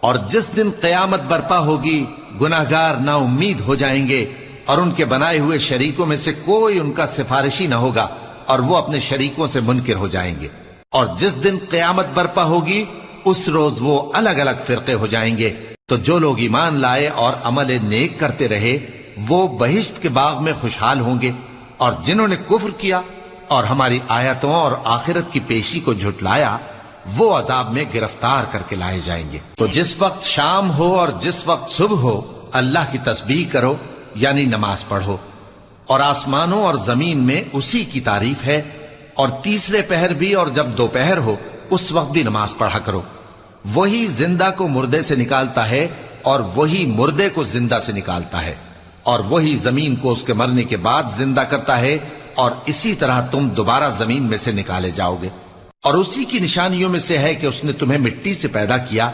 اور جس دن قیامت برپا ہوگی گناہگار نا امید ہو جائیں گے اور ان کے بنائے ہوئے شریکوں میں سے کوئی ان کا سفارشی نہ ہوگا اور وہ اپنے شریکوں سے منکر ہو جائیں گے. اور جس دن قیامت برپا ہوگی اس روز وہ الگ الگ فرقے ہو جائیں گے. تو جو لوگ ایمان لائے اور عمل نیک کرتے رہے وہ بہشت کے باغ میں خوشحال ہوں گے، اور جنہوں نے کفر کیا اور ہماری آیتوں اور آخرت کی پیشی کو جھٹلایا وہ عذاب میں گرفتار کر کے لائے جائیں گے. تو جس وقت شام ہو اور جس وقت صبح ہو اللہ کی تسبیح کرو، یعنی نماز پڑھو. اور آسمانوں اور زمین میں اسی کی تعریف ہے. اور تیسرے پہر بھی اور جب دوپہر ہو اس وقت بھی نماز پڑھا کرو. وہی زندہ کو مردے سے نکالتا ہے اور وہی مردے کو زندہ سے نکالتا ہے، اور وہی زمین کو اس کے مرنے کے بعد زندہ کرتا ہے، اور اسی طرح تم دوبارہ زمین میں سے نکالے جاؤ گے. اور اسی کی نشانیوں میں سے ہے کہ اس نے تمہیں مٹی سے پیدا کیا